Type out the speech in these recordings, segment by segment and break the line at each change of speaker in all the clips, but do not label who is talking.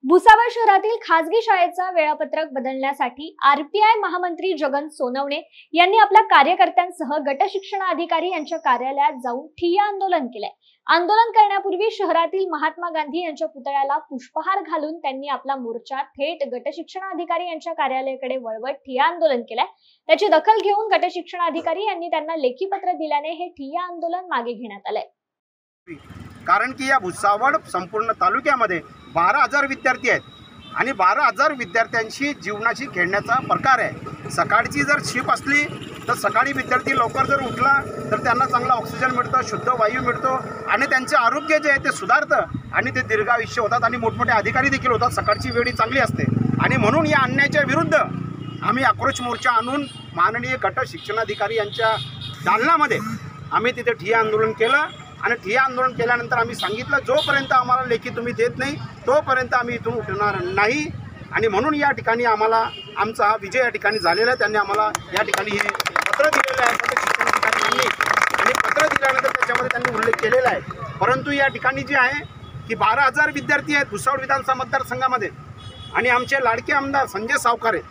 भुसावळ शहरातील खासगी शाळेचा वेळापत्रक बदलण्यासाठी आरपीआय महामंत्री जगन सोनवणे यांनी आपल्या कार्यकर्त्यांसह गट शिक्षणाधिकारी यांच्या कार्यालयात जाऊन ठिय्या आंदोलन केले। आंदोलन करण्यापूर्वी शहरातील महात्मा गांधी यांच्या पुतळ्याला पुष्पहार घालून त्यांनी आपला मोर्चा थेट गट शिक्षणाधिकारी यांच्या कार्यालयाकडे वळवत ठिय्या आंदोलन केले। त्याची दखल घेऊन गट शिक्षणाधिकारी यांनी त्यांना लेखी पत्र दिल्याने हे ठिय्या आंदोलन मागे घेण्यात आले।
कारण की या भुसावळ संपूर्ण तालुक्यामध्ये 12,000 विद्यार्थी आहेत आणि 12,000 विद्यार्थ्यांशी जीवनाशी खेळण्याचा प्रकार आहे। सकाळची जर शिफ्ट असली तर सकाळी विद्यार्थी लवकर जर उठला तर त्यांना चांगला ऑक्सिजन मिळतो, शुद्ध वायू मिळतो आणि त्यांचे आरोग्य जे आहे ते सुधारतं आणि ते दीर्घायुष्य होतात आणि मोठमोठे अधिकारी देखील होतात। सकाळची वेळ चांगली असते आणि म्हणून या अन्यायाच्या विरुद्ध आम्ही आक्रोश मोर्चा आणून माननीय गट शिक्षणाधिकारी यांच्या दालनामध्ये आम्ही तिथे ठिय्या आंदोलन केलं आणि ठिय्या आंदोलन केल्यानंतर आम्ही सांगितलं जोपर्यंत आम्हाला लेखी तुम्ही देत नाही तोपर्यंत आम्ही इथून उठणार नाही आणि म्हणून या ठिकाणी आम्हाला आमचा हा विजय या ठिकाणी झालेला आहे। त्यांनी आम्हाला या ठिकाणी हे पत्र दिलेलं आहे शिक्षणाधिकाऱ्यांनी आणि पत्र दिल्यानंतर त्याच्यामध्ये त्यांनी उल्लेख केलेला आहे। परंतु या ठिकाणी जे आहे की 12,000 विद्यार्थी आहेत भुसावळ विधानसभा मतदारसंघामध्ये आणि आमचे लाडके आमदार संजय सावकारे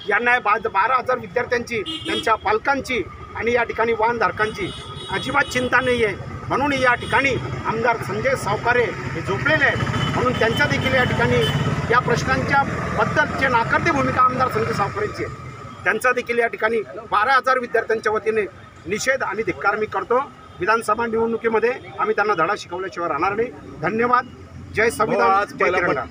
यांना 12,000 विद्यार्थ्यांची, त्यांच्या पालकांची आणि या ठिकाणी वाहनधारकांची अजिबात चिंता नाही आहे। म्हणून या ठिकाणी आमदार संजय सावकारे हे झोपलेले आहेत म्हणून त्यांच्या देखील या ठिकाणी या प्रश्नांच्या बद्दलची नाकारती भूमिका आमदार संजय सावकारेंची आहे। त्यांचा देखील या ठिकाणी 12,000 विद्यार्थ्यांच्या वतीने निषेध आणि धिक्कार मी करतो। विधानसभा निवडणुकीमध्ये आम्ही त्यांना धडा शिकवल्याशिवाय राहणार नाही। धन्यवाद। जय संविधान, जय तिरंगा।